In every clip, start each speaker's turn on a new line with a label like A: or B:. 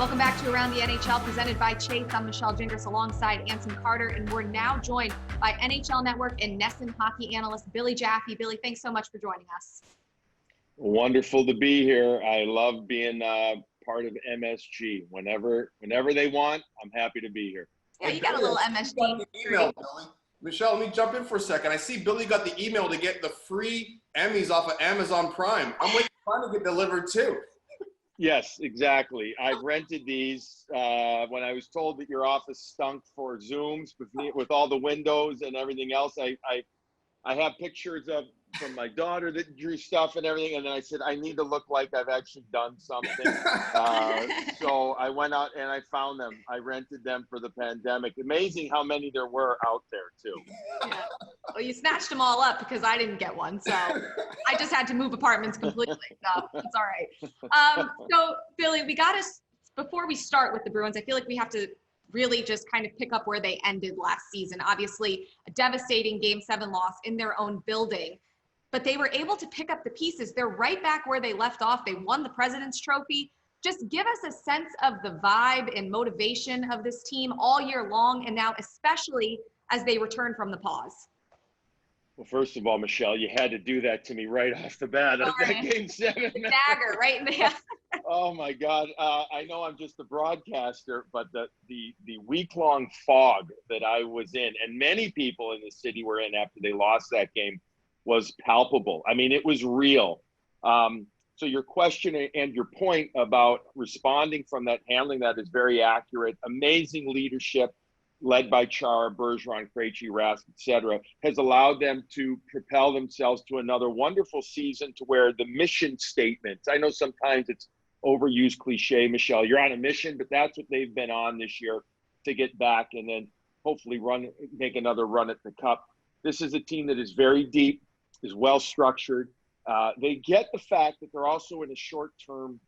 A: Welcome back to Around the NHL, presented by Chase. I'm Michelle Gingras alongside Anson Carter, and we're now joined by NHL Network and NESN hockey analyst Billy Jaffe. Billy, thanks so much for joining us.
B: Wonderful to be here. I love being part of MSG. Whenever they want, I'm happy to be here.
A: Yeah, you got a little MSG.
C: Email, Billy. Michelle, let me jump in for a second. I see Billy got the email to get the free Emmys off of Amazon Prime. I'm waiting for mine to get delivered too.
B: Yes, exactly. I've rented these when I was told that your office stunk for Zooms with all the windows and everything else. I have pictures from my daughter that drew stuff and everything, and then I said I need to look like I've actually done something. So I went out and I found them. I rented them for the pandemic. Amazing how many there were out there too.
A: Yeah. Well, you snatched them all up because I didn't get one, so I just had to move apartments completely. So it's all right. So Billy, before we start with the Bruins, I feel like we have to really just kind of pick up where they ended last season. Obviously, a devastating Game 7 loss in their own building. But they were able to pick up the pieces. They're right back where they left off. They won the President's Trophy. Just give us a sense of the vibe and motivation of this team all year long, and now especially as they return from the pause.
B: Well, first of all, Michelle, you had to do that to me right off the bat. That Game 7.
A: The dagger right in there.
B: Oh my God! I know I'm just a broadcaster, but the week-long fog that I was in, and many people in the city were in after they lost that game, was palpable. I mean, it was real. So your question and your point about responding from that, handling that, is very accurate. Amazing leadership led by Char, Bergeron, Krejci, Rask, etc., has allowed them to propel themselves to another wonderful season, to where the mission statements, I know sometimes it's overused cliche, Michelle, you're on a mission, but that's what they've been on this year, to get back and then hopefully make another run at the cup. This is a team that is very deep, is well structured. They get the fact that they're also in a short-term,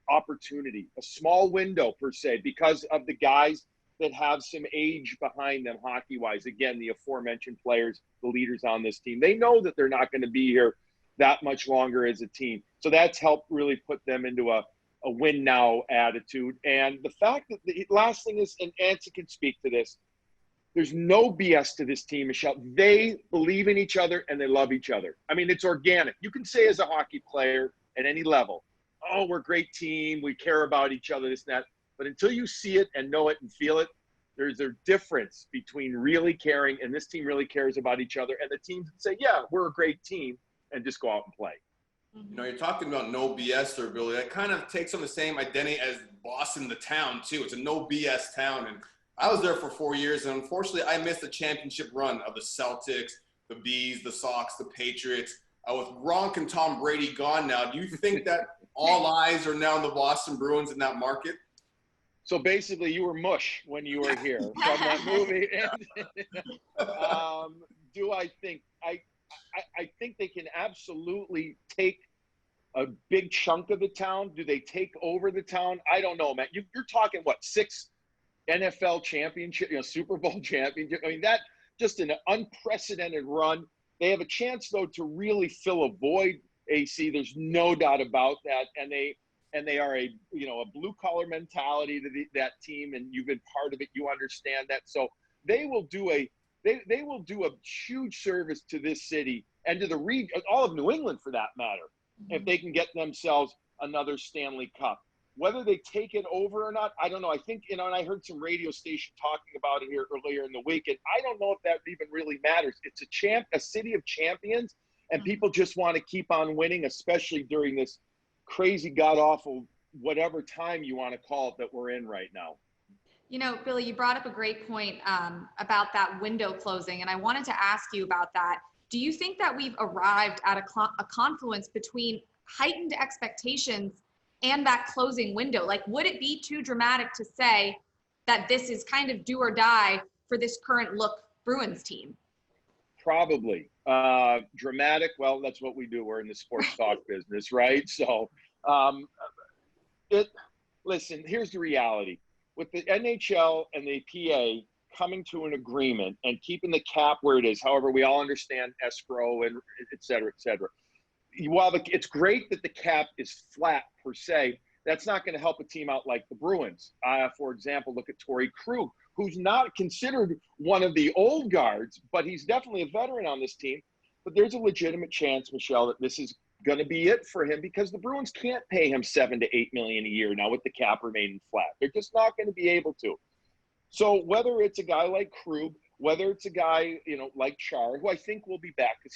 B: opportunity, a small window per se, because of the guys that have some age behind them hockey-wise. Again, the aforementioned players, the leaders on this team, they know that they're not going to be here that much longer as a team. So that's helped really put them into a win now attitude. And the fact that the last thing is, and Anson can speak to this, there's no BS to this team, Michelle. They believe in each other and they love each other. I mean, it's organic. You can say as a hockey player at any level, oh, we're a great team, we care about each other, this and that. But until you see it and know it and feel it, there's a difference between really caring, and this team really cares about each other, and the teams that say, yeah, we're a great team, and just go out and play.
C: You're talking about no BS there, Billy. That kind of takes on the same identity as Boston, the town, too. It's a no BS town. And I was there for 4 years, and unfortunately, I missed the championship run of the Celtics, the Bees, the Sox, the Patriots. With Gronk and Tom Brady gone now, do you think that all eyes are now on the Boston Bruins in that market?
B: So basically, you were mush when you were here from that movie. Do I think I think they can absolutely take a big chunk of the town. Do they take over the town? I don't know, man. You're talking what, 6 NFL championship, Super Bowl championship. I mean, that just an unprecedented run. They have a chance though to really fill a void. AC, there's no doubt about that, and they are a blue collar mentality to that team, and you've been part of it. You understand that, so they will do a huge service to this city and to the region, all of New England for that matter, if they can get themselves another Stanley Cup. Whether they take it over or not, I don't know. I think, and I heard some radio station talking about it here earlier in the week, and I don't know if that even really matters. It's a city of champions, and people just want to keep on winning, especially during this crazy, god-awful, whatever time you want to call it that we're in right now.
A: Billy, you brought up a great point about that window closing, and I wanted to ask you about that. Do you think that we've arrived at a confluence between heightened expectations and that closing window? Like, would it be too dramatic to say that this is kind of do or die for this current look Bruins team?
B: Probably. Dramatic, well, that's what we do. We're in the sports talk business, right? So, listen, here's the reality. With the NHL and the PA coming to an agreement and keeping the cap where it is, however, we all understand escrow and et cetera, while it's great that the cap is flat per se, That's not going to help a team out like the Bruins. For example, look at Torrey Krug, who's not considered one of the old guards, but he's definitely a veteran on this team. But there's a legitimate chance, Michelle, that this is going to be it for him, because the Bruins can't pay him $7 to $8 million a year now with the cap remaining flat. They're just not going to be able to. So whether it's a guy like Krug, whether it's a guy, like Char, who I think will be back because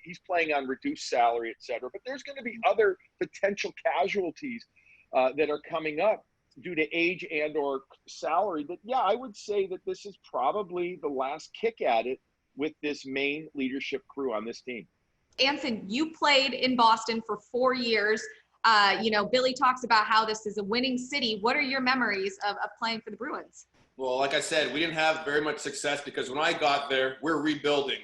B: he's playing on reduced salary, et cetera. But there's going to be other potential casualties that are coming up due to age and or salary. That, yeah, I would say that this is probably the last kick at it with this main leadership crew on this team.
A: Anson, you played in Boston for 4 years. Billy talks about how this is a winning city. What are your memories of playing for the Bruins?
C: Well, like I said, we didn't have very much success because when I got there, we're rebuilding.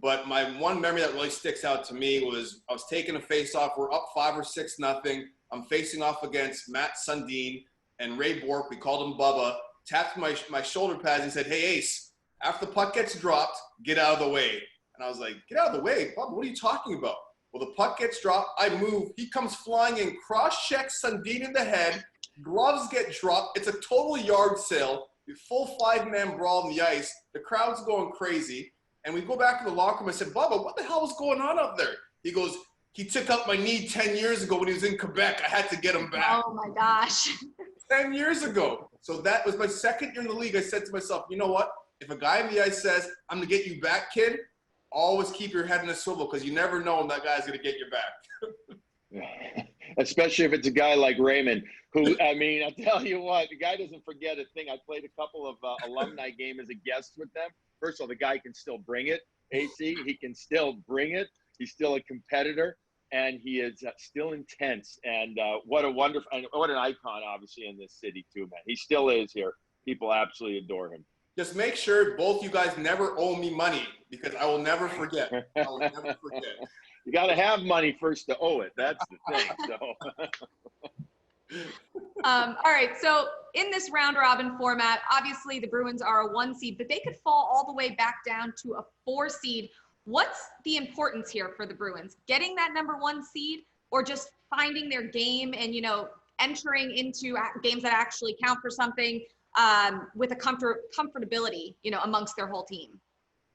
C: But my one memory that really sticks out to me was I was taking a face-off. We're up 5 or 6-0. I'm facing off against Matt Sundin and Ray Bork. We called him Bubba. Tapped my shoulder pads and said, "Hey, Ace, after the puck gets dropped, get out of the way." And I was like, "Get out of the way? Bubba, what are you talking about?" Well, the puck gets dropped. I move. He comes flying and cross-checks Sundin in the head. Gloves get dropped. It's a total yard sale. Full 5-man brawl on the ice. The crowd's going crazy. And we go back to the locker room. I said, "Bubba, what the hell was going on up there?" He goes, "He took out my knee 10 years ago when he was in Quebec. I had to get him back."
A: Oh, my gosh.
C: 10 years ago. So that was my second year in the league. I said to myself, you know what? If a guy on the ice says, "I'm going to get you back, kid," always keep your head in a swivel because you never know when that guy's going to get you back.
B: Especially if it's a guy like Raymond, who, I mean, I'll tell you what, the guy doesn't forget a thing. I played a couple of alumni game as a guest with them. First of all, the guy can still bring it, AC. He can still bring it. He's still a competitor, and he is still intense. And what an icon, obviously, in this city, too, man. He still is here. People absolutely adore him.
C: Just make sure both you guys never owe me money because I will never forget. I will never forget.
B: You got to have money first to owe it. That's the thing. So.
A: All right. So in this round robin format, obviously the Bruins are a 1 seed, but they could fall all the way back down to a 4 seed. What's the importance here for the Bruins? Getting that number 1 seed, or just finding their game and, entering into games that actually count for something with a comfortability, amongst their whole team?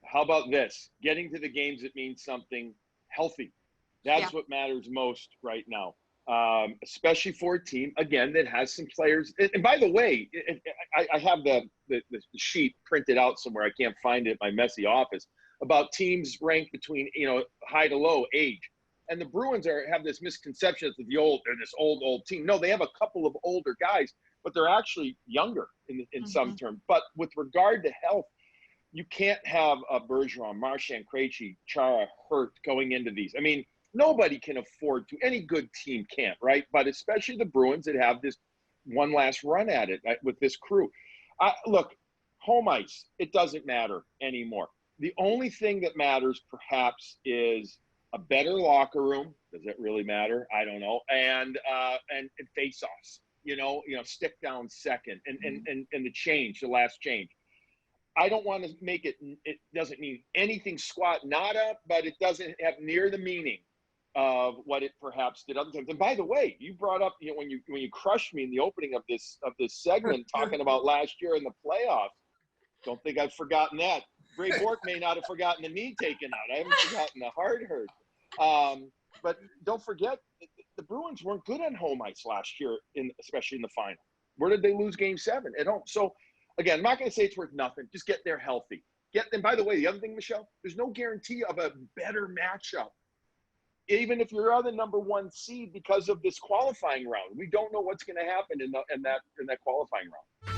B: How about this? Getting to the games that means something healthy. That's what matters most right now. Especially for a team, again, that has some players. And by the way, I have the sheet printed out somewhere. I can't find it in my messy office about teams ranked between, high to low age. And the Bruins have this misconception that they're this old team. No, they have a couple of older guys, but they're actually younger in some terms. But with regard to health, you can't have a Bergeron, Marchand, Krejci, Chara, Hurt going into these. I mean, nobody can afford to. Any good team can't, right? But especially the Bruins that have this one last run at it with this crew. Look, home ice, it doesn't matter anymore. The only thing that matters perhaps is a better locker room. Does it really matter? I don't know. And face-offs, stick down second and the last change. I don't want to make it doesn't mean anything squat nada, but it doesn't have near the meaning of what it perhaps did other times. And by the way, you brought up, when you crushed me in the opening of this segment talking about last year in the playoffs. Don't think I've forgotten that. Ray Bork may not have forgotten the knee taken out. I haven't forgotten the heart hurt. But don't forget, the Bruins weren't good on home ice last year, especially in the final. Where did they lose Game 7? At home. So, again, I'm not going to say it's worth nothing. Just get there healthy. And by the way, the other thing, Michelle, there's no guarantee of a better matchup, even if you're on the number 1 seed, because of this qualifying round. We don't know what's going to happen in that qualifying round.